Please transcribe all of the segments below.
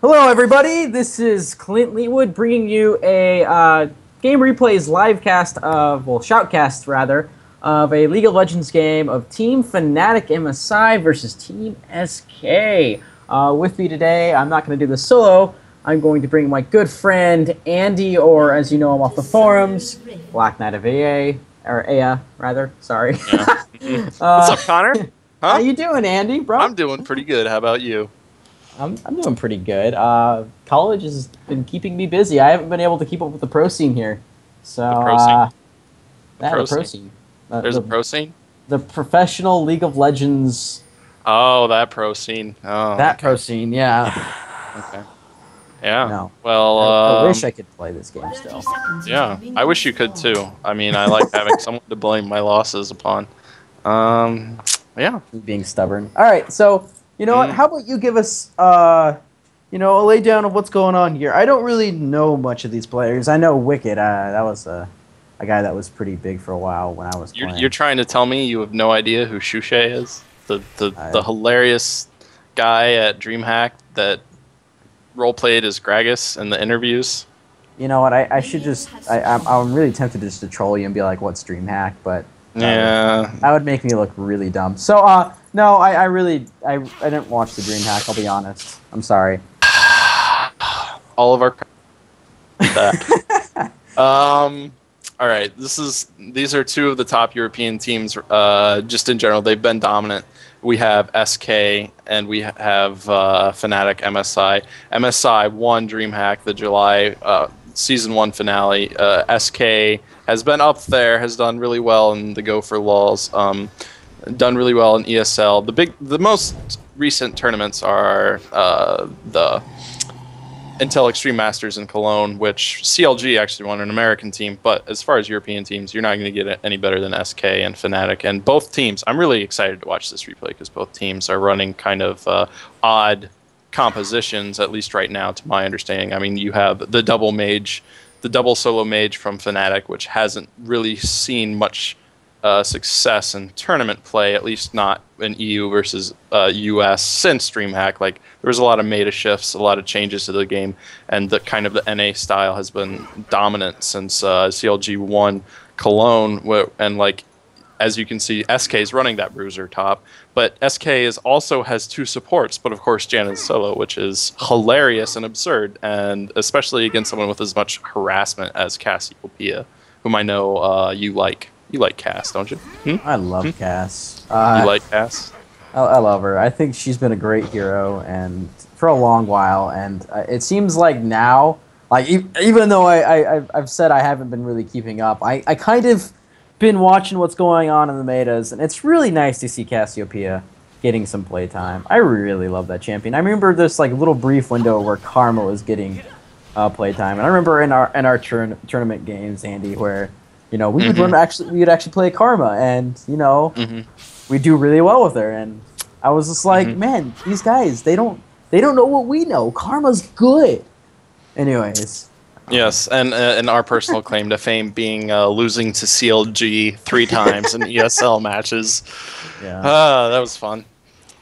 Hello, everybody. This is Clint Leetwood bringing you a game replays livecast of, well, shoutcast rather, of a League of Legends game of Team Fnatic MSI versus Team SK. With me today, I'm not going to do this solo. I'm going to bring my good friend Andy, or as you know him off the forums, Black Knight of EA, or Ea, rather. Sorry. Yeah. What's up, Connor? Huh? How you doing, Andy, bro? I'm doing pretty good. How about you? I'm doing pretty good. College has been keeping me busy. I haven't been able to keep up with the pro scene here. So, The pro scene? The pro scene. There's a pro scene? The professional League of Legends. Oh, that pro scene. Oh, That pro scene, yeah. okay. Yeah. No. Well, I wish I could play this game still. Yeah, I wish you could too. I mean, I like having someone to blame my losses upon. Yeah. Being stubborn. All right, so you know what? How about you give us, a lay down of what's going on here? I don't really know much of these players. I know Wicked. That was a guy that was pretty big for a while when I was playing. You're trying to tell me you have no idea who Shushay is? The hilarious guy at DreamHack that roleplayed as Gragas in the interviews? You know what? I should just. I'm really tempted just to troll you and be like, "What's DreamHack?" But yeah, that would make me look really dumb. So, no, I didn't watch the DreamHack. I'll be honest. I'm sorry. All of our. All right. These are two of the top European teams. Just in general, they've been dominant. We have SK and we have Fnatic MSI. MSI won DreamHack the July Season 1 finale. SK has been up there, has done really well in the Go for Lulz, done really well in ESL. The most recent tournaments are the Intel Extreme Masters in Cologne, which CLG actually won, an American team. But as far as European teams, you're not going to get it any better than SK and Fnatic. And both teams, I'm really excited to watch this replay because both teams are running kind of odd compositions, at least right now, to my understanding. I mean, you have the double solo mage from Fnatic, which hasn't really seen much success in tournament play, at least not in EU versus US since DreamHack. Like, there was a lot of meta shifts, a lot of changes to the game, and the kind of the NA style has been dominant since CLG won Cologne. And like, as you can see, SK is running that bruiser top, but SK also has two supports, but of course Janna's solo, which is hilarious and absurd, and especially against someone with as much harassment as Cassiopeia, whom I know you like. You like Cass, don't you? I love Cass. You like Cass? I love her. I think she's been a great hero and for a long while. And it seems like now, like even though I've said I haven't been really keeping up, I kind of been watching what's going on in the metas, and it's really nice to see Cassiopeia getting some playtime. I really love that champion. I remember this like little brief window where Karma was getting playtime, and I remember in our tournament games, Andy, where we would actually play Karma, and we do really well with her. And I was just like, man, these guys, they don't know what we know. Karma's good. Anyways. Yes, and our personal claim to fame being losing to CLG 3 times in ESL matches. Yeah. That was fun.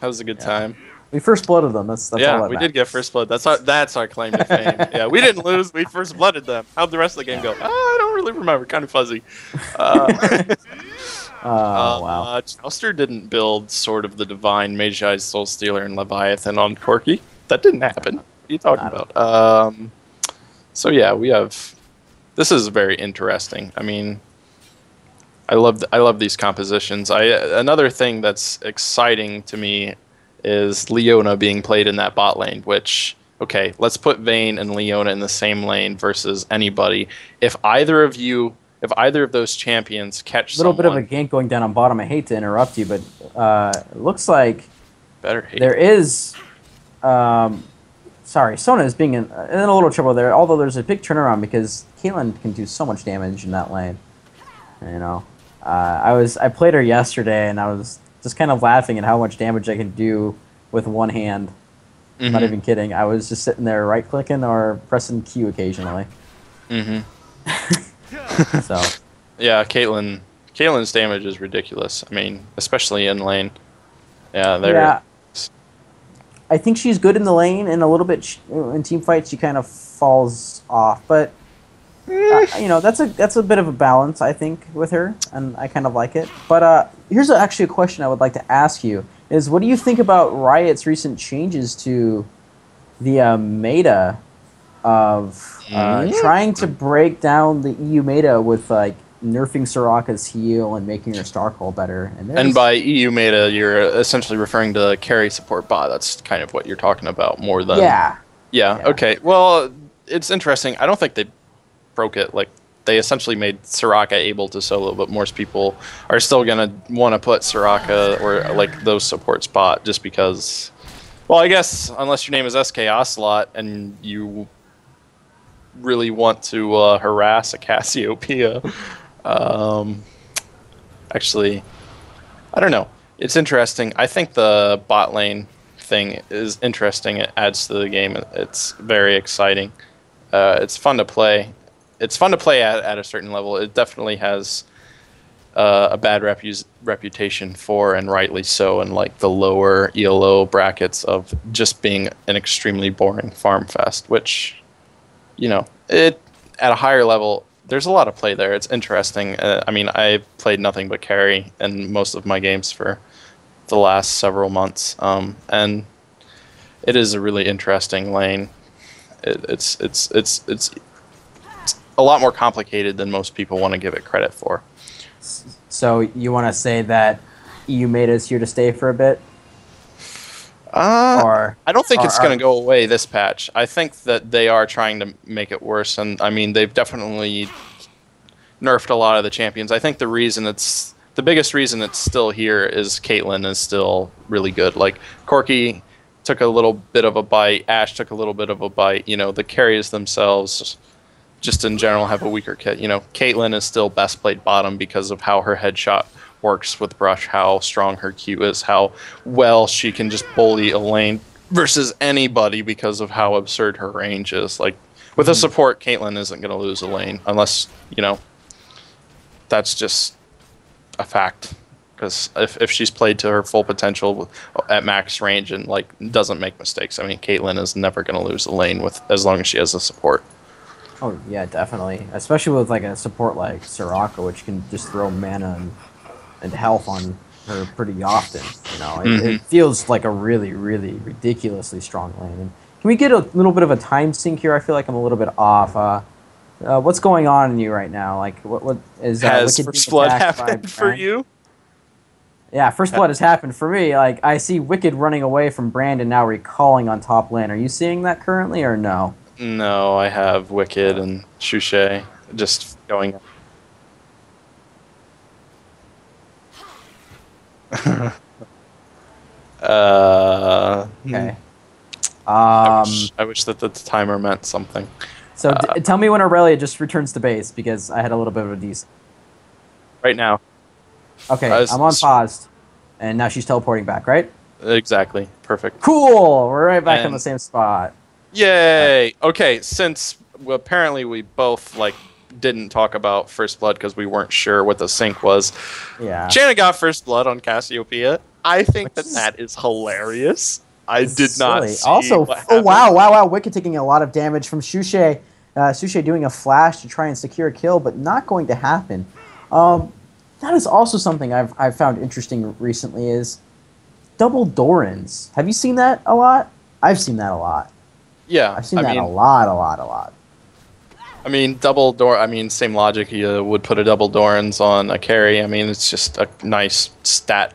That was a good time. We first blooded them. That's all that we did get first blood. That's our claim to fame. Yeah, we didn't lose. We first blooded them. How'd the rest of the game go? I don't really remember. Kind of fuzzy. Wow. Chauster didn't build Sword of the Divine, Magi, Soul Stealer, and Leviathan on Corki. That didn't happen. What are you talking about? So yeah, we have. This is very interesting. I mean, I love these compositions. Another thing that's exciting to me is Leona being played in that bot lane, which, okay, let's put Vayne and Leona in the same lane versus anybody. If either of those champions catch a little bit of a gank going down on bottom, I hate to interrupt you, but it looks like there is... sorry, Sona is being in a little trouble there, although there's a big turnaround because Caitlyn can do so much damage in that lane. I played her yesterday, and I was just kind of laughing at how much damage I can do with one hand. I'm not even kidding. I was just sitting there right-clicking or pressing Q occasionally. So. Yeah, Caitlyn's damage is ridiculous. I mean, especially in lane. Yeah, there. Yeah. I think she's good in the lane, and a little bit in team fights she kind of falls off. But that's a bit of a balance, I think, with her, and I kind of like it. But here's actually a question I would like to ask you: is what do you think about Riot's recent changes to the meta of trying to break down the EU meta with like nerfing Soraka's heal and making her star call better? And by EU meta, you're essentially referring to carry support bot. That's kind of what you're talking about more than... Yeah, okay. Well, it's interesting. I don't think they broke it. Like, they essentially made Soraka able to solo, but most people are still going to want to put Soraka or like those support spot just because... Well, I guess unless your name is SK Ocelot and you really want to harass a Cassiopeia... actually, I don't know. It's interesting. I think the bot lane thing is interesting. It adds to the game. It's very exciting. It's fun to play. It's fun to play at a certain level. It definitely has a bad reputation for, and rightly so, in like the lower ELO brackets of just being an extremely boring farm fest, which, it at a higher level, there's a lot of play there. It's interesting. I mean, I've played nothing but carry in most of my games for the last several months, and it is a really interesting lane. It's a lot more complicated than most people want to give it credit for. So you want to say that EU meta is here to stay for a bit? I don't think it's going to go away this patch. I think that they are trying to make it worse, and I mean they've definitely nerfed a lot of the champions. I think the biggest reason it's still here is Caitlyn is still really good. Like Corki took a little bit of a bite, Ashe took a little bit of a bite. The carries themselves, just in general, have a weaker kit. Caitlyn is still best played bottom because of how her headshot works with brush, how strong her Q is, how well she can just bully a lane versus anybody because of how absurd her range is. Like with a support, Caitlyn isn't going to lose a lane unless, that's just a fact. Because if she's played to her full potential at max range and like doesn't make mistakes, I mean, Caitlyn is never going to lose a lane as long as she has a support. Oh yeah, definitely. Especially with like a support like Soraka, which can just throw mana and health on her pretty often. It feels like a really, really ridiculously strong lane. And can we get a little bit of a time sink here? I feel like I'm a little bit off. What's going on in you right now? Like, what is has First Blood happened for you? Yeah, First Blood has happened for me. Like, I see Wicked running away from Brandon now, recalling on top lane. Are you seeing that currently or no? No, I have Wicked and Shushei just going. Okay. I wish that the timer meant something. So tell me when Aurelia just returns to base, because I had a little bit of a decent. Right now. Okay, I'm on paused, and now she's teleporting back, right? Exactly. Perfect. Cool! We're right back in the same spot. Yay! Okay, since apparently we both didn't talk about First Blood because we weren't sure what the sync was. Yeah. Shanna got First Blood on Cassiopeia. I think that is hilarious. I did not see also, what happened. Wow. Wicked taking a lot of damage from Shushei. Shushei doing a flash to try and secure a kill, but not going to happen. That is also something I've found interesting recently is double Dorans. Have you seen that a lot? I've seen that a lot. Yeah. I've seen that a lot. I mean, same logic. You would put a double Dorans on a carry. I mean, it's just a nice stat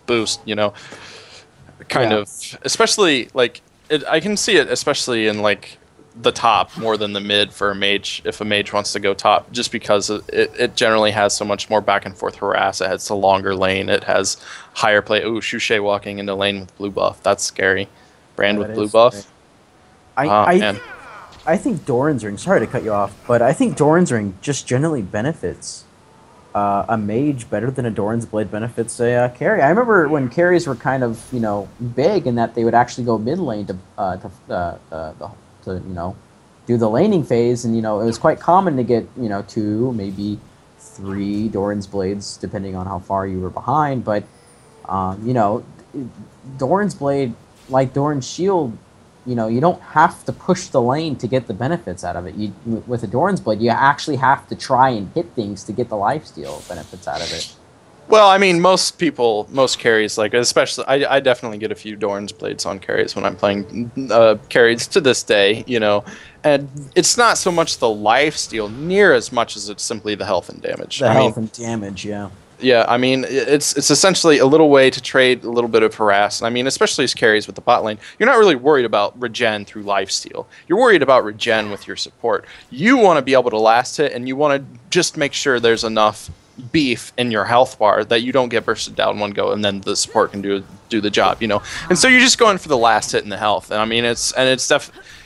boost, kind of, especially I can see it especially in the top more than the mid for a mage if a mage wants to go top, just because it generally has so much more back and forth harass. It has a longer lane. It has higher play. Ooh, Shushei walking into lane with blue buff. That's scary. Brand with blue buff. I think Doran's Ring, sorry to cut you off, but I think Doran's Ring just generally benefits a mage better than a Doran's Blade benefits a carry. I remember when carries were kind of, big in that they would actually go mid lane to do the laning phase, and, it was quite common to get, 2, maybe 3 Doran's Blades, depending on how far you were behind, but, Doran's Blade like Doran's shield, you know, you don't have to push the lane to get the benefits out of it. You with a Doran's blade, you actually have to try and hit things to get the lifesteal benefits out of it. Well, I mean, most carries, like, especially, I definitely get a few Doran's blades on carries when I'm playing carries to this day, you know, and it's not so much the lifesteal near as much as it's simply the health and damage. Health and damage, yeah. Yeah, I mean, it's essentially a little way to trade a little bit of harass. I mean, especially as carries with the bot lane, you're not really worried about regen through lifesteal. You're worried about regen with your support. You want to be able to last hit, and you want to just make sure there's enough beef in your health bar that you don't get bursted down one go, and then the support can do the job, you know. And so you're just going for the last hit in the health. And I mean,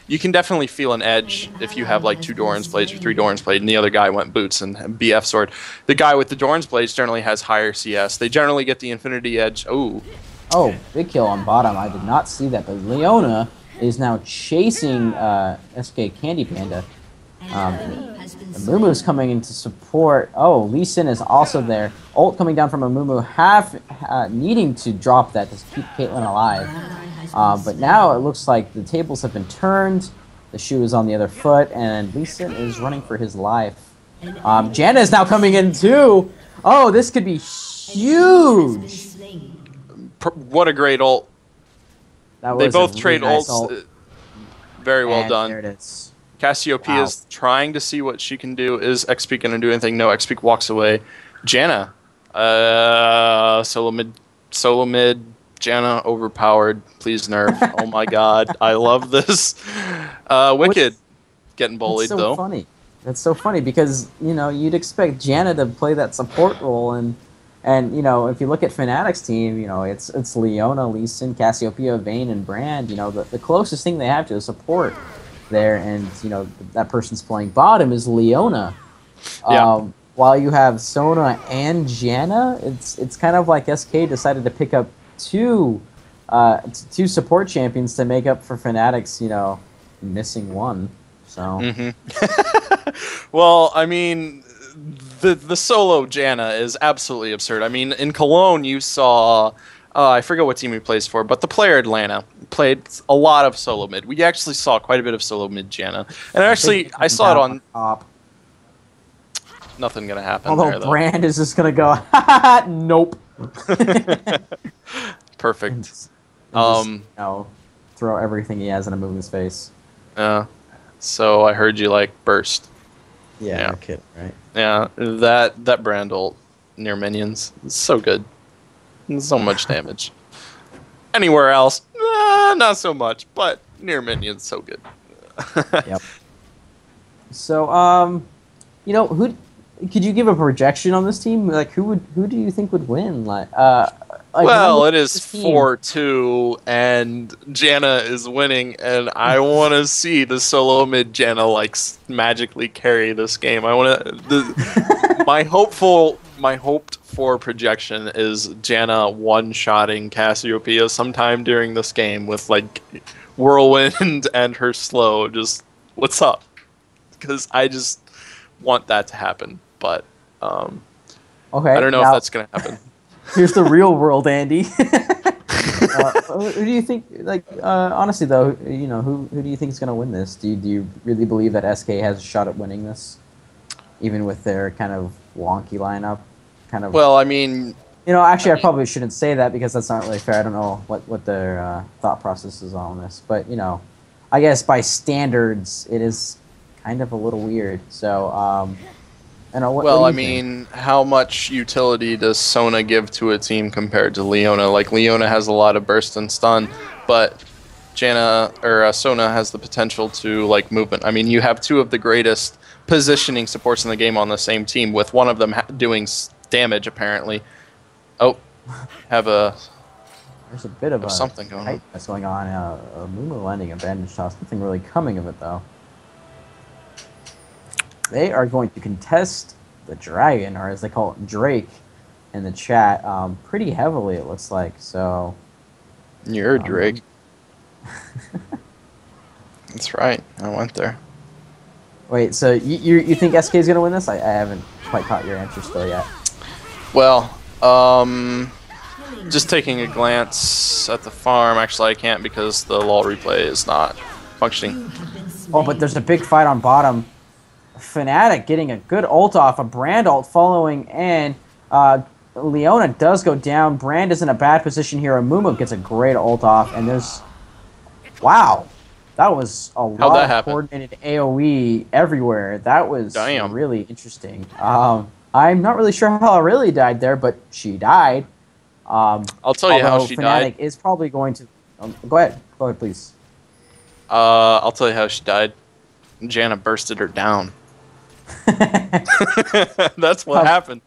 you can definitely feel an edge if you have like 2 Doran's blades or 3 Doran's blades, and the other guy went boots and BF sword. The guy with the Doran's blades generally has higher CS. They generally get the infinity edge. Oh, big kill on bottom. I did not see that, but Leona is now chasing SK Candy Panda. Amumu's coming in to support. Oh, Lee Sin is also there. Ult coming down from Amumu, needing to drop that to keep Caitlyn alive. But now it looks like the tables have been turned. The shoe is on the other foot, and Lee Sin is running for his life. Janna is now coming in too. Oh, this could be huge. What a great ult. They both trade nice ults. Ult. Very well done. There it is. Cassiopeia is trying to see what she can do. Is XP going to do anything? No, XP walks away. Janna. Solo mid. Janna overpowered. Please nerf. Oh my god. I love this. Wicked getting bullied, so though. Funny. That's so funny because, you know, you'd expect Janna to play that support role, and you know, if you look at Fnatic's team, you know, it's Leona, Lee Sin, Cassiopeia, Vayne, and Brand. You know, the closest thing they have to a support there, and you know that person's playing bottom is Leona. Yeah. While you have Sona and Janna, it's kind of like SK decided to pick up two support champions to make up for Fnatic's, you know, missing one. So. Mm-hmm. Well, I mean, the solo Janna is absolutely absurd. I mean, in Cologne you saw. I forget what team he plays for, but the player Atlanta played a lot of solo mid. We actually saw quite a bit of solo mid Janna. And actually, I saw it on... Top. Nothing going to happen Although there, though. Brand is just going to go, nope. Perfect. And just, you know, throw everything he has in a move in his face. So I heard you like burst. Yeah, no kidding, right? Yeah, that Brand ult near minions is so good. So much damage. Anywhere else, not so much, but near minions, so good. Yep. So, you know, who could you give a projection on this team? Like, who do you think would win? Well, it is 4-2, and Janna is winning, and I want to see the solo mid Janna like magically carry this game. I want to. My hoped for projection is Janna one-shotting Cassiopeia sometime during this game with like Whirlwind and her slow. Just what's up? Because I just want that to happen, but okay, I don't know if that's gonna happen. Here's the real world, Andy. Who do you think? Like, honestly, though, you know, who do you think is going to win this? Do you really believe that SK has a shot at winning this, even with their kind of wonky lineup? Well, I mean, you know, actually, I probably shouldn't say that because that's not really fair. I don't know what their thought process is on this, but you know, I guess by standards, it is kind of a little weird. So. Well, I mean, how much utility does Sona give to a team compared to Leona? Like, Leona has a lot of burst and stun, but Sona has the potential to, like, movement. I mean, you have two of the greatest positioning supports in the game on the same team, with one of them doing damage, apparently. Oh, there's a bit of something going on. That's going on. Mumu landing a bandage toss. Nothing really coming of it, though. They are going to contest the dragon, or as they call it, Drake, in the chat, pretty heavily, it looks like. So, you're Drake. That's right. I went there. Wait, so you think SK is going to win this? I haven't quite caught your answer still yet. Well, just taking a glance at the farm. Actually, I can't because the LOL replay is not functioning. Oh, but there's a big fight on bottom. Fnatic getting a good ult off, a Brand ult following, and Leona does go down. Brand is in a bad position here. Amumu gets a great ult off, and there's... Wow. That was a lot of coordinated AoE everywhere. That was really interesting. I'm not really sure how Aurelia died there, but she died. I'll tell you how she died. Fnatic is probably going to... go ahead. Go ahead, please. I'll tell you how she died. Janna bursted her down. That's what happened.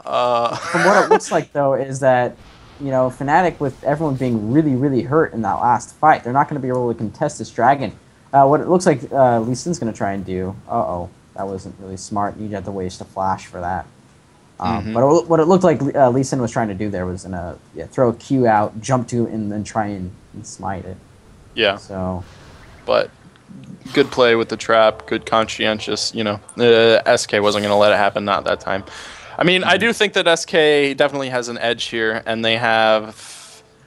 From what it looks like, though, is that, you know, Fnatic, with everyone being really, really hurt in that last fight, they're not going to be able to contest this dragon. What it looks like Lee Sin's going to try and do... Uh-oh. That wasn't really smart. You had to waste a flash for that. But what it looked like Lee Sin was trying to do there was throw a Q out, jump to it, and then try and smite it. Yeah. So... But good play with the trap, good conscientious, you know. SK wasn't going to let it happen, not that time. I mean, I do think that SK definitely has an edge here, and they have...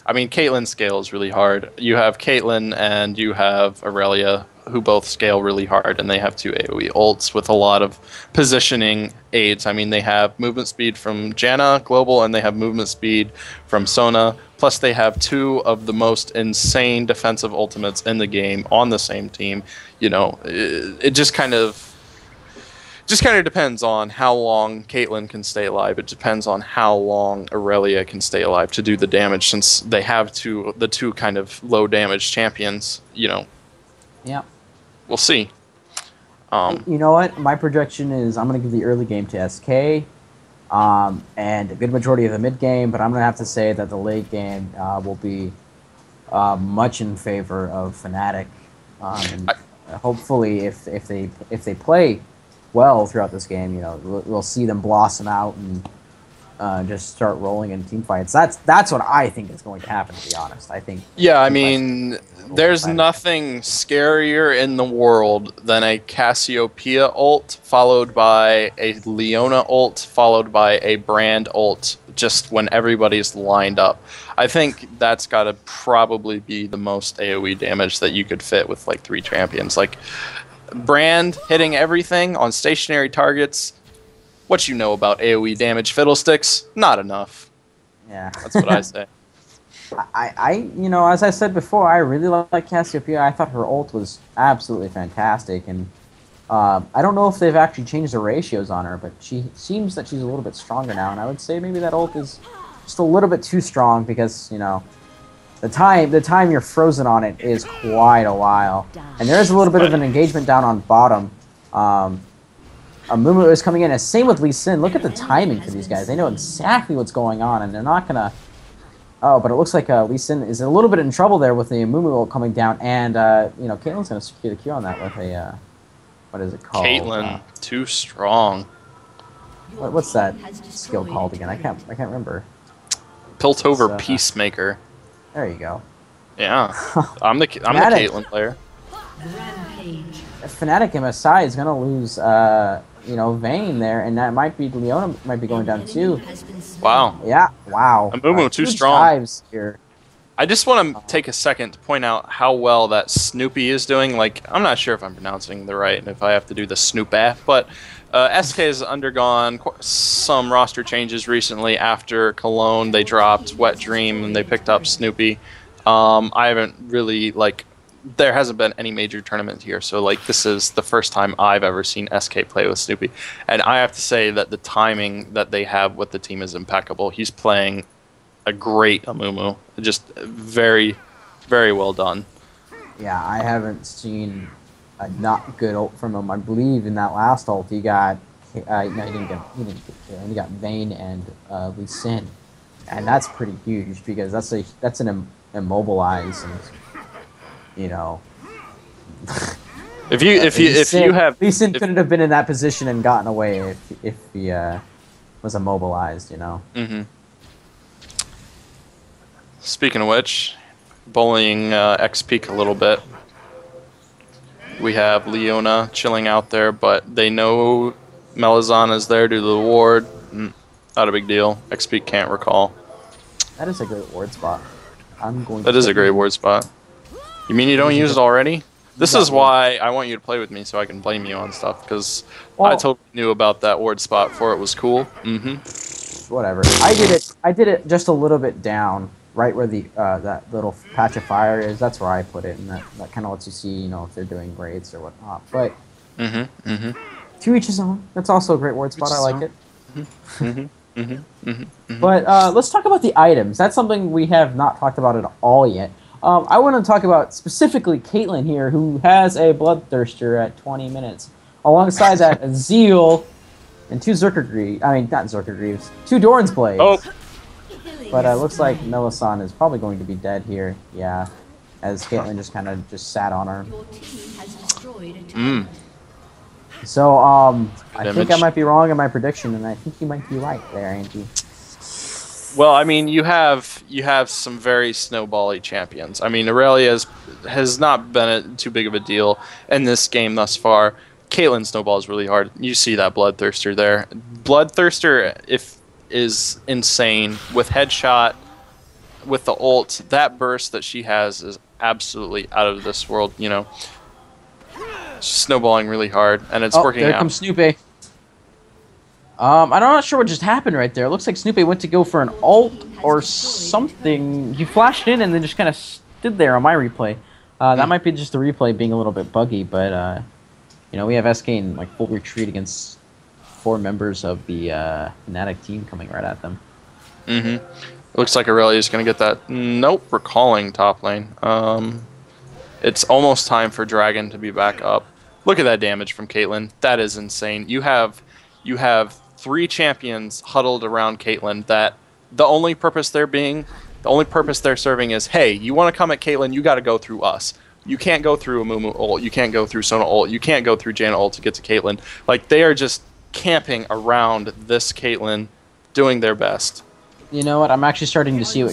I mean, Caitlyn scales really hard. You have Caitlyn and you have Aurelia, who both scale really hard, and they have 2 AoE ults with a lot of positioning aids. I mean, they have movement speed from Janna Global, and they have movement speed from Sona. Plus, they have 2 of the most insane defensive ultimates in the game on the same team. You know, it just kind of depends on how long Caitlyn can stay alive. It depends on how long Aurelia can stay alive to do the damage, since they have the two kind of low damage champions. You know. Yeah. We'll see. You know what? My projection is I'm going to give the early game to SK. And a good majority of the mid game, but I'm gonna have to say that the late game will be much in favor of Fnatic. And hopefully, if they play well throughout this game, you know, we'll see them blossom out and just start rolling in team fights. That's what I think is going to happen. To be honest, I think. Yeah, I mean, there's nothing scarier in the world than a Cassiopeia ult followed by a Leona ult followed by a Brand ult just when everybody's lined up. I think that's got to probably be the most AoE damage that you could fit with like 3 champions. Like Brand hitting everything on stationary targets. What you know about AoE damage, fiddlesticks? Not enough. Yeah. That's what I say. You know, as I said before, I really like Cassiopeia. I thought her ult was absolutely fantastic, and I don't know if they've actually changed the ratios on her, but she seems that she's a little bit stronger now, and I would say maybe that ult is just a little bit too strong because, you know, the time you're frozen on it is quite a while, and there is a little bit of an engagement down on bottom. Amumu is coming in, and same with Lee Sin. Look at the timing for these guys. They know exactly what's going on, and they're not gonna... Oh, but it looks like Lee Sin is a little bit in trouble there with the Amumu ult coming down, and, you know, Caitlyn's gonna secure the Q on that with a, what is it called? Caitlyn, too strong. What's that skill called again? I can't remember. Piltover Peacemaker. There you go. Yeah, I'm the Caitlyn player. Fnatic MSI is gonna lose, you know, Vayne there, and that might be Leona might be going down too. Wow. Yeah. Wow. Amumu too strong. Here. I just want to take a second to point out how well that Snoopy is doing. Like, I'm not sure if I'm pronouncing the right, and if I have to do the Snoop F, but SK has undergone some roster changes recently. After Cologne, they dropped Wet Dream and they picked up Snoopy. I haven't really, like, there hasn't been any major tournament here, so like this is the first time I've ever seen SK play with Snoopy, and I have to say that the timing that they have with the team is impeccable. He's playing a great Amumu, just very, very well done. Yeah, I haven't seen a not good ult from him. I believe in that last ult he got, no, he didn't get he got Vayne and Lee Sin, and that's pretty huge because that's an immobilize and. You know, if you have Lee Sin couldn't have been in that position and gotten away if he was immobilized. You know. Mm-hmm. Speaking of which, bullying X Peak a little bit. We have Leona chilling out there, but they know Melizana is there due to the ward. Not a big deal. X Peak can't recall. That is a great ward spot. I'm going. That is a great ward spot. You mean you don't use it already? This is why I want you to play with me, so I can blame you on stuff, because I totally knew about that ward spot before it was cool. Whatever. I did it just a little bit down, right where the that little patch of fire is. That's where I put it, and that kind of lets you see, if they're doing raids or whatnot. But to each his own. That's also a great ward spot. I like it. But let's talk about the items. That's something we have not talked about at all yet. I want to talk about specifically Caitlyn here, who has a Bloodthirster at 20 minutes. Alongside that, a Zeal and 2 Zerker I mean, not Zerker Greaves, 2 Doran's Blades. Oh. But it looks like Melisande is probably going to be dead here. Yeah, as Caitlyn just kind of sat on her. So, I think I might be wrong in my prediction, and I think you might be right there, Andy. Well, I mean, you have some very snowbally champions. I mean, Aurelia has not been too big of a deal in this game thus far. Caitlyn snowballs really hard. You see that Bloodthirster there. Bloodthirster is insane with headshot, with the ult. That burst that she has is absolutely out of this world. She's snowballing really hard, and it's working out. There comes Snoopy. I'm not sure what just happened right there. It looks like Snoopy went to go for an ult or something. He flashed in and then just kind of stood there on my replay. That might be just the replay being a little bit buggy, but we have SK in full retreat against 4 members of the Fnatic team coming right at them. Looks like Aurelia's going to get that. Nope, we're calling top lane. It's almost time for Dragon to be back up. Look at that damage from Caitlyn. That is insane. You have 3 champions huddled around Caitlyn that the only purpose they're serving is, hey, you want to come at Caitlyn, you got to go through us. You can't go through a Mumu ult, you can't go through Sona ult, you can't go through Janna ult to get to Caitlyn. They are just camping around this Caitlyn, doing their best. You know what? I'm actually starting to see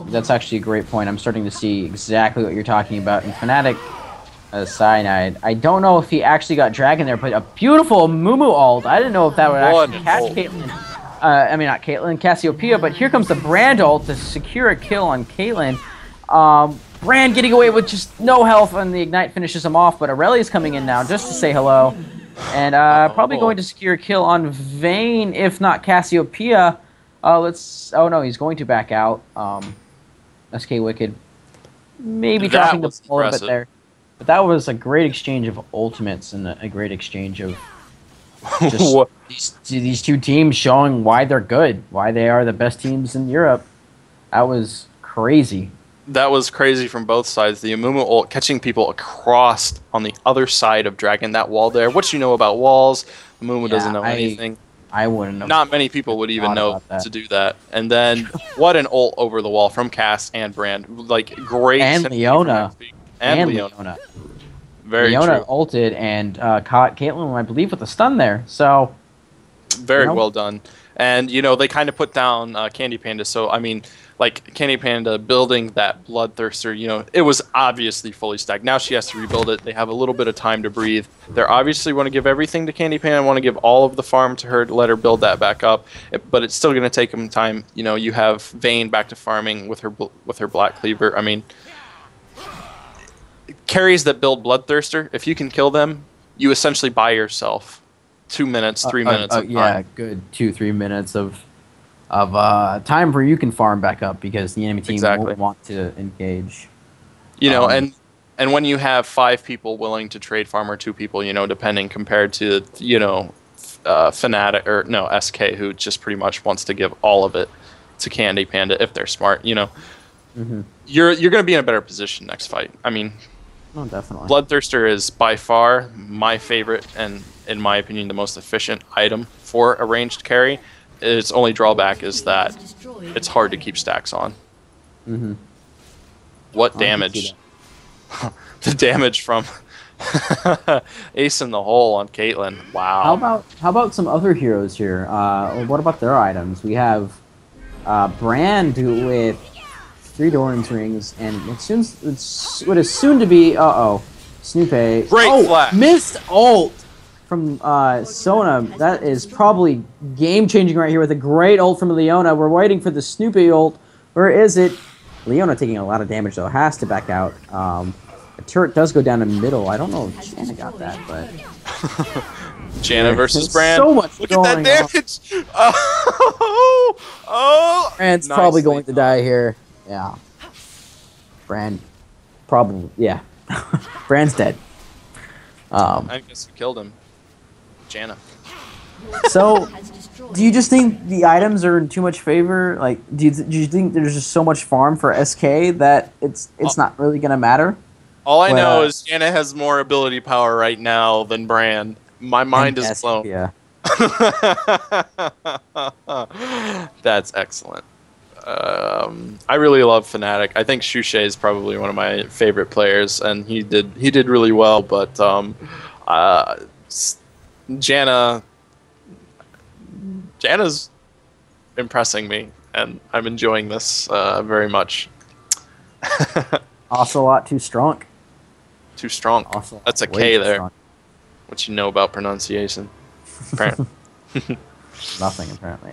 that's actually a great point. I'm starting to see exactly what you're talking about. In Fnatic Cyanide, I don't know if he actually got Dragon there, but a beautiful Mumu ult. I didn't know if that would actually catch Caitlyn. I mean, not Caitlyn, Cassiopeia, but here comes the Brand ult to secure a kill on Caitlyn. Brand getting away with just no health, and the Ignite finishes him off, but Aurelia's coming in now just to say hello. And probably going to secure a kill on Vayne, if not Cassiopeia. Oh no, he's going to back out. SK Wicked maybe dropping the ball a bit there. But that was a great exchange of ultimates and a great exchange of just these 2 teams showing why they're good, why they are the best teams in Europe. That was crazy. That was crazy from both sides. The Amumu ult catching people across on the other side of Dragon, that wall there. What you know about walls? Amumu doesn't know anything. I wouldn't know. Not many people would even know to do that. And then what an ult over the wall from Cass and Brand. Great. And Leona. And Leona. Very Leona true. ulted and caught Caitlyn, I believe, with a stun there. So very well done. And they kind of put down Candy Panda. So I mean, Candy Panda building that Bloodthirster, it was obviously fully stacked. Now she has to rebuild it. They have a little bit of time to breathe. They obviously want to give everything to Candy Panda, want to give all of the farm to her to let her build that back up. But it's still going to take them time. You have Vayne back to farming with her Black Cleaver. I mean, carries that build Bloodthirster, if you can kill them, you essentially buy yourself 2 minutes, 3 minutes of time. Yeah, good 2-3 minutes of time where you can farm back up because the enemy team won't want to engage. And when you have 5 people willing to trade farm or 2 people, depending compared to Fnatic or SK, who just pretty much wants to give all of it to Candy Panda if they're smart. You're going to be in a better position next fight. I mean, oh, definitely. Bloodthirster is by far my favorite and, in my opinion, the most efficient item for a ranged carry. Its only drawback is that it's hard to keep stacks on. What damage? The damage from Ace in the hole on Caitlyn. Wow. How about some other heroes here? What about their items? We have Brand with 3 Doran's rings, and what is soon to be Snoopy. Great flash. Missed ult from Sona. That is probably game changing right here with a great ult from Leona. We're waiting for the Snoopy ult Where is it? Leona taking a lot of damage, though. Has to back out. The turret does go down the middle. I don't know if Janna got that, but... Janna versus Bran. So much Look at that damage! Oh! Bran's probably going to die here. Yeah. Bran. Probably. Yeah. Bran's dead. I guess we killed him. Janna. So, do you just think the items are in too much favor? Like, do you think there's just so much farm for SK that it's not really gonna matter? All I know is Janna has more ability power right now than Bran. My mind is blown. Yeah. That's excellent. I really love Fnatic. I think Shushei is probably one of my favorite players, and he did really well. But Janna's impressing me, and I'm enjoying this very much. Ocelot too strong. Too strong. Ocelot, that's a K there. Strong. What you know about pronunciation? Apparently. Nothing, apparently.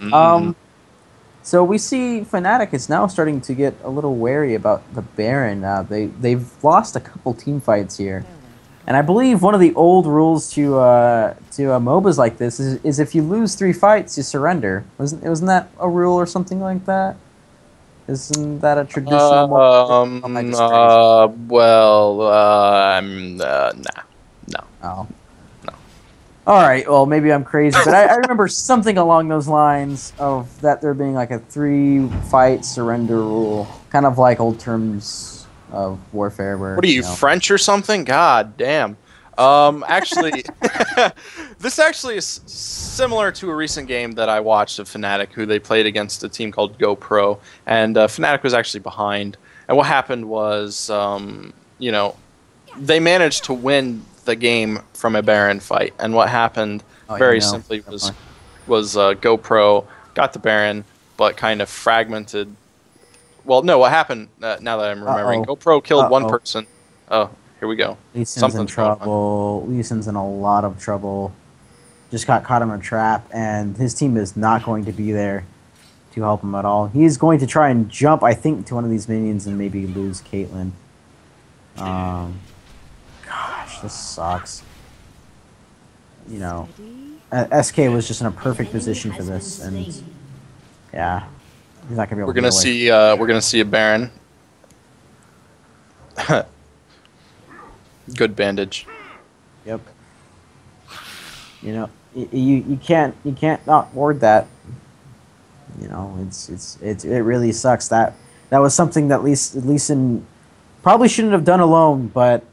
So we see Fnatic is now starting to get a little wary about the Baron. They've lost a couple team fights here, and I believe one of the old rules to MOBAs like this is if you lose 3 fights, you surrender. Wasn't that a rule or something like that? Isn't that a traditional? No. No. Oh. All right, well, maybe I'm crazy, but I remember something along those lines of that there being like a 3-fight surrender rule, kind of like old terms of warfare. Where what are you French or something? God damn. Actually, this actually is similar to a recent game that I watched of Fnatic, who they played against a team called GoPro, and Fnatic was actually behind. And what happened was, they managed to win the game from a Baron fight, and what happened very simply was GoPro got the Baron, but kind of fragmented. Well, no, what happened? Now that I'm remembering, GoPro killed one person. Oh, here we go. Lee Sin's in trouble. Lee Sin's in a lot of trouble. Just got caught in a trap, and his team is not going to be there to help him at all. He's going to try and jump, I think, to one of these minions and maybe lose Caitlyn. Gosh, this sucks. SK was just in a perfect position for this, and yeah, he's not gonna be able. We're gonna see a Baron. Good bandage. Yep. You can't not ward that. It really sucks. That was something that Lee Sin probably shouldn't have done alone, but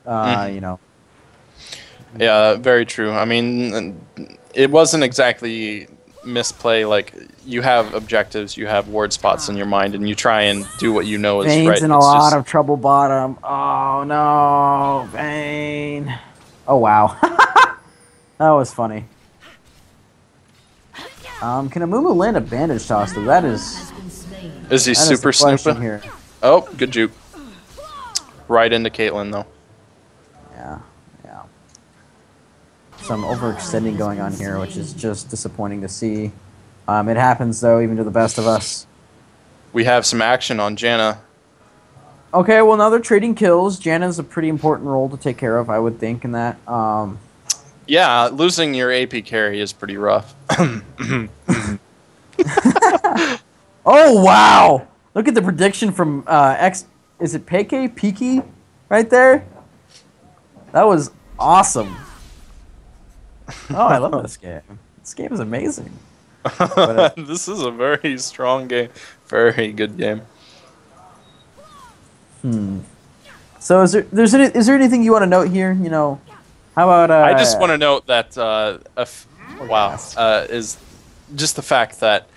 Yeah, very true. I mean, it wasn't exactly misplay. Like, you have objectives, you have ward spots in your mind, and you try and do what you know is right. Vane's in a lot of trouble bottom. Oh no, Vane. Oh wow. That was funny. Can Amumu land a bandage toss though? That is... Is he super snooping here? Oh, good juke. Right into Caitlyn though. Yeah. Some overextending going on here, which is just disappointing to see. It happens, though, even to the best of us. We have some action on Janna. Okay, well, now they're trading kills. Janna's a pretty important role to take care of, I would think, in that. Yeah, losing your AP carry is pretty rough. Oh, wow! Look at the prediction from X... Is it Piki? Right there? That was awesome. Oh, I love this game. This game is amazing. But, this is a very strong game. Very good game. So is there anything you want to note here? How about... I just want to note that, is just the fact that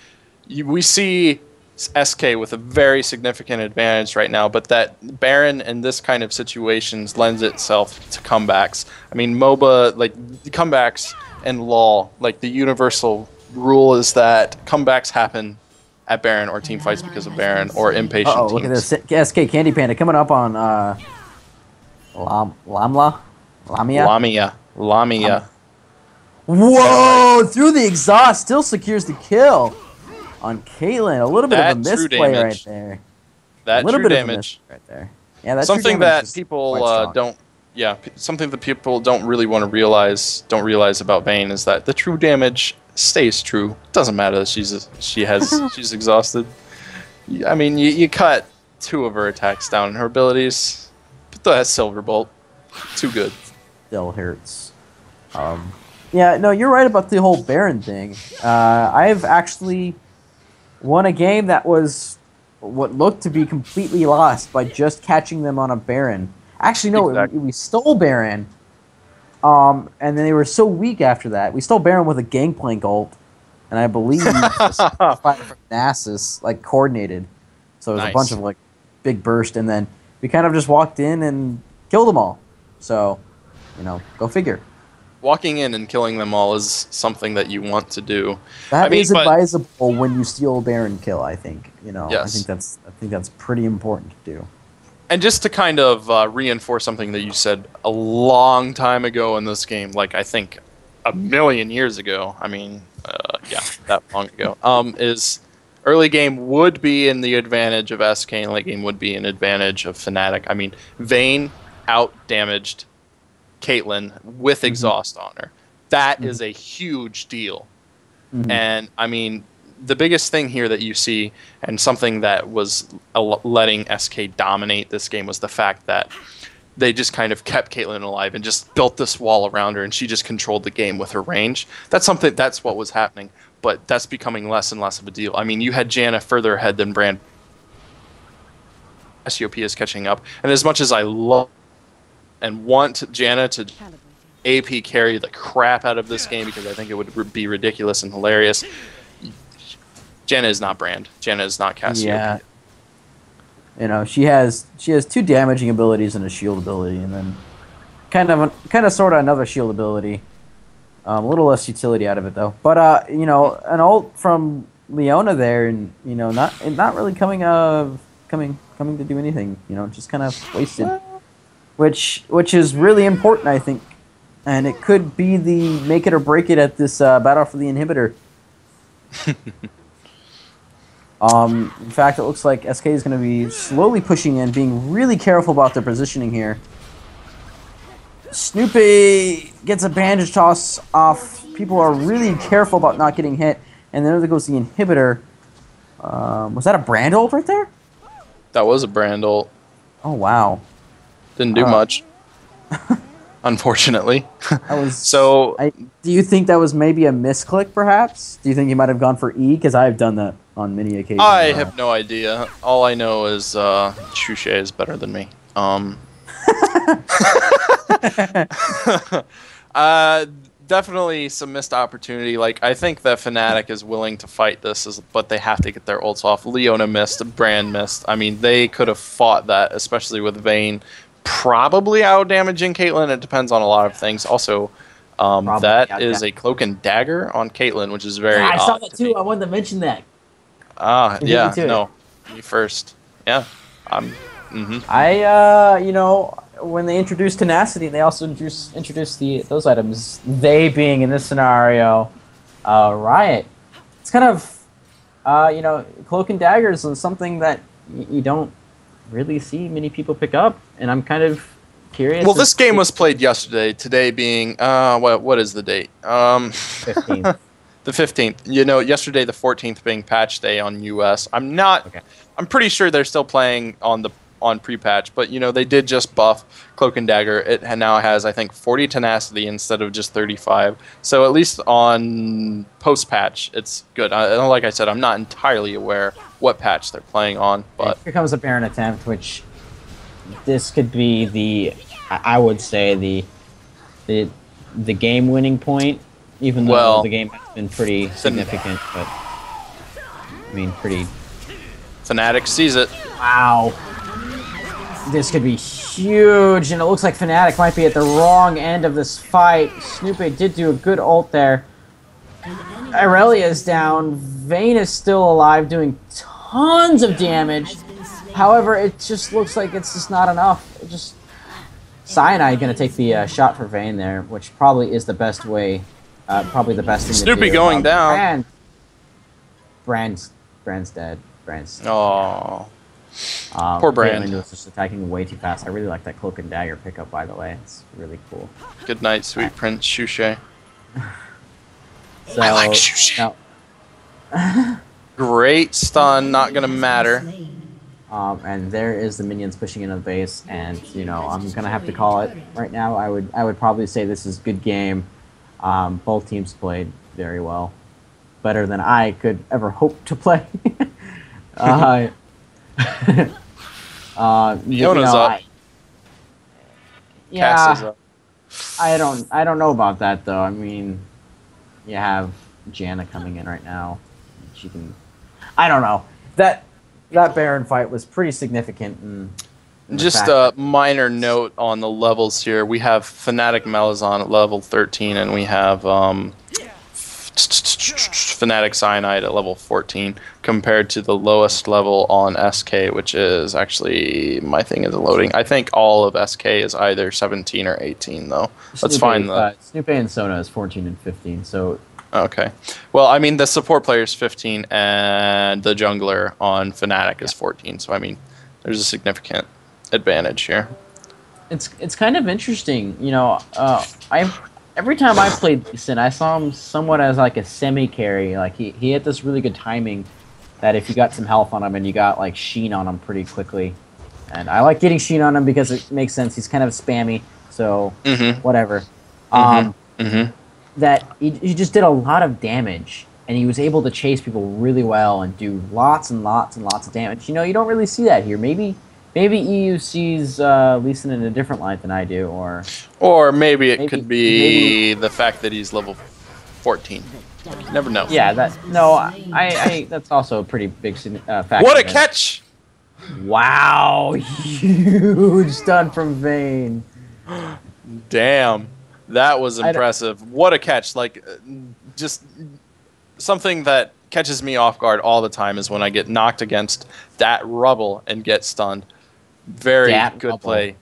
we see SK with a very significant advantage right now, but that Baron in this kind of situations lends itself to comebacks. I mean, MOBA, like, comebacks and LoL, like, the universal rule is that comebacks happen at Baron or team fights because of Baron or impatient teams. Look at this. SK Candy Panda coming up on Lamia. Whoa! Through the exhaust, still secures the kill on Caitlyn. A little bit of a misplay right there. That a little true bit of a damage. miss right there. Yeah, that's Something that people don't. Yeah, something that people don't really want to realize about Vayne is that the true damage stays true. Doesn't matter that she's exhausted. I mean, you cut 2 of her attacks down in her abilities, but that Silver Bolt, too good. Still hurts. Yeah, no, you're right about the whole Baron thing. I've actually won a game that was what looked to be completely lost by just catching them on a Baron. Actually, no, Exactly. we stole Baron, and then they were so weak after that. We stole Baron with a Gangplank ult, and I believe a fight from Nasus, like, coordinated. So it was a bunch of, like, big burst, and then we kind of just walked in and killed them all. So, you know, go figure. Walking in and killing them all is something that you want to do. That is advisable when you steal a Baron kill, I think. You know, yes. I think that's pretty important to do. And just to kind of reinforce something that you said a long time ago in this game, like I think a million years ago, I mean, yeah, that long ago, is early game would be in the advantage of SK and late game would be an advantage of Fnatic. I mean, Vayne out-damaged Caitlyn with exhaust on her. That is a huge deal. And, I mean, the biggest thing here that you see, and something that was letting SK dominate this game, was the fact that they just kind of kept Caitlyn alive and just built this wall around her, and she just controlled the game with her range. That's what was happening, but that's becoming less and less of a deal. I mean, you had Janna further ahead than Brand. SEOP is catching up, and as much as I love and want Janna to AP carry the crap out of this game, because I think it would be ridiculous and hilarious, Janna is not Brand. Janna is not Cassiopeia. Yeah. You know, she has 2 damaging abilities and a shield ability, and then kind of sort of another shield ability. A little less utility out of it though. But you know, an ult from Leona there, and you know, not really coming to do anything. You know, just kind of wasted, which is really important, I think, and it could be the make it or break it at this battle for the inhibitor. In fact, it looks like SK is going to be slowly pushing in, being really careful about their positioning here. Snoopy gets a bandage toss off. People are really careful about not getting hit. And then there goes the inhibitor. Was that a Brand ult right there? That was a Brand ult. Oh, wow. Didn't do much. Unfortunately. Do you think that was maybe a misclick, perhaps? Do you think he might have gone for E? Because I've done that on many occasions. I have no idea. All I know is Chouché is better than me. Definitely some missed opportunity. Like, I think that Fnatic is willing to fight this, but they have to get their ults off. Leona missed, Brand missed. I mean, they could have fought that, especially with Vayne probably out-damaging Caitlyn. It depends on a lot of things. Also, that is a cloak and dagger on Caitlyn, which is very odd. I saw that too. I wanted to mention that. Yeah, no. Me first. Yeah. You know, when they introduced tenacity, they also introduced those items. They being, in this scenario, Riot. It's kind of, you know, cloak and daggers is something that you don't really see many people pick up, and I'm kind of curious. Well, this game was played yesterday. Today being what is the date? 15th. The 15th. You know, yesterday the 14th being patch day on US. I'm pretty sure they're still playing on pre-patch, but you know, they did just buff Cloak and Dagger. It now has, I think, 40 tenacity instead of just 35. So at least on post-patch, it's good. Like I said, I'm not entirely aware what patch they're playing on, but here comes a Baron attempt, which this could be I would say the game-winning point. Even though the game has been pretty significant, but I mean, pretty. Fnatic sees it. Wow. This could be huge, and it looks like Fnatic might be at the wrong end of this fight. Snoopy did do a good ult there. Irelia's down. Vayne is still alive, doing tons of damage. However, it just looks like it's just not enough. Cyanide going to take the shot for Vayne there, which probably is the best way. Probably the best thing to do. Snoopy going down. Brand's dead. Brand's. Oh. Poor Brand. Caitlyn was just attacking way too fast. I really like that cloak and dagger pickup, by the way. It's really cool. Good night, sweet Prince Shushay. So, I like Shushay. Great stun, not gonna matter. And there is the minions pushing into the base, and you know I'm gonna have to call it right now. I would probably say this is a good game. Both teams played very well, better than I could ever hope to play. Yona's up. Yeah, Cass is up. I don't know about that though. I mean, you have Janna coming in right now. She can. I don't know. That Baron fight was pretty significant. Just a minor note on the levels here. We have Fnatic Malazan at level 13, and we have Fnatic Cyanide at level 14, compared to the lowest level on SK, which is actually, my thing is loading. I think all of SK is either 17 or 18, though. Let's find the... Snoopy and Sona is 14 and 15, so... Okay. Well, I mean, the support player is 15, and the jungler on Fnatic is 14, so I mean, there's a significant advantage here. It's kind of interesting, you know. Every time I played Sin, I saw him somewhat as like a semi-carry. Like he had this really good timing that if you got some health on him and you got like Sheen on him pretty quickly, and I like getting Sheen on him because it makes sense. He's kind of spammy, so whatever. That he just did a lot of damage, and he was able to chase people really well and do lots and lots and lots of damage. You know, you don't really see that here. Maybe EU sees Lee Sin in a different light than I do, or maybe it could be the fact that he's level 14. You never know. Yeah, that's also a pretty big factor. What a catch! Wow, huge stun from Vayne. Damn, that was impressive. What a catch! Like, just something that catches me off guard all the time is when I get knocked against that rubble and get stunned. Very good play.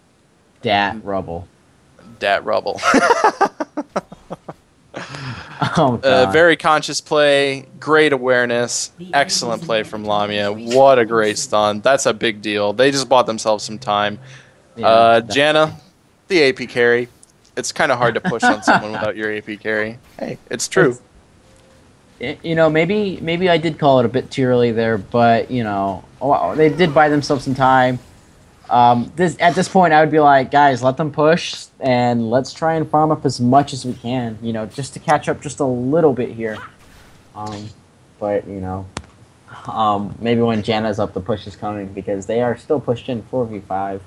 Dat rubble. Oh, God. Very conscious play, great awareness, excellent play from Lamia. What a great stun. That's a big deal. They just bought themselves some time. Yeah, Janna, the AP carry. It's kind of hard to push on someone without your AP carry. Hey, it's true. You know, maybe I did call it a bit too early there, but, you know, they did buy themselves some time. At this point, I would be like, guys, let them push, and let's try and farm up as much as we can, you know, just to catch up just a little bit here. But, you know, maybe when Janna's up, the push is coming, because they are still pushed in 4v5.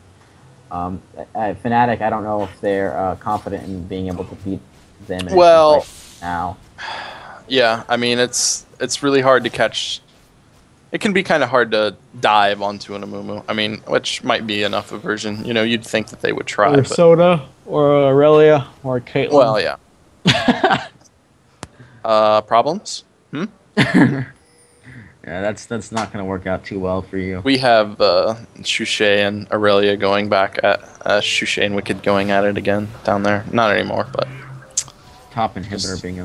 At Fnatic, I don't know if they're confident in being able to beat them right now. Yeah, I mean, it's really hard to catch. It can be kind of hard to dive onto an Amumu. I mean, which might be enough aversion. You know, you'd think that they would try. Or Soda, or Aurelia, or Caitlyn. Well, yeah. Problems? Yeah, that's not going to work out too well for you. We have Shushay and Aurelia going back at Shushay and Wicked going at it again down there. Not anymore, but... Top inhibitor being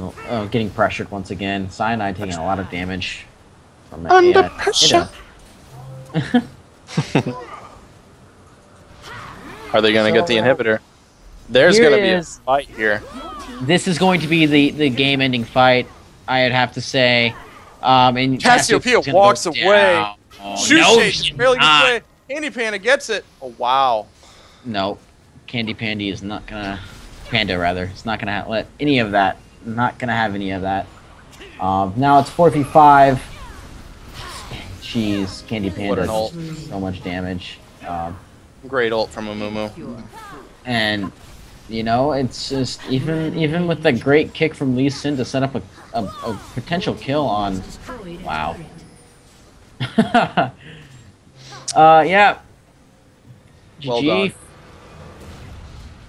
getting pressured once again. Cyanide taking a lot of damage from that. Under pressure. Are they going to get the inhibitor? There's going to be a fight here. This is going to be the game-ending fight, I'd have to say. And Cassiopeia walks away. Shushay just barely gets away. Candy Panda gets it. Oh, wow. No. Candy Pandy is not going to... Panda, rather. It's not going to let any of that. Not going to have any of that. Now it's 4v5. Jeez, Candy Panda. So much damage. Great ult from Amumu. And, you know, it's just... Even with the great kick from Lee Sin to set up a potential kill on... Wow. Yeah. Well GG. done.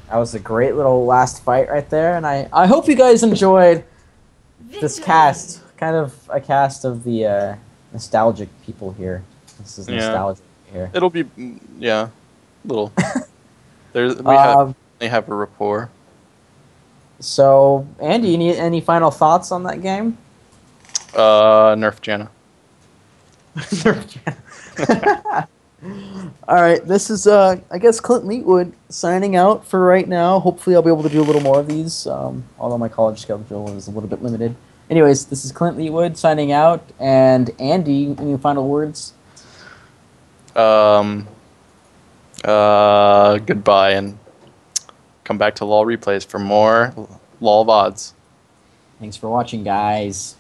That was a great little last fight right there, and I hope you guys enjoyed this cast. Kind of a cast of the nostalgic people here. This is nostalgic here. It'll be, yeah, little. We have a rapport. So, Andy, any final thoughts on that game? Nerf Janna. Nerf Janna. All right, this is I guess Clint Leetwood signing out for right now. Hopefully, I'll be able to do a little more of these. Although my college schedule is a little bit limited. Anyways, this is Clint Leetwood signing out. And Andy, any final words? Goodbye, and come back to LOL Replays for more LOL VODs. Thanks for watching, guys.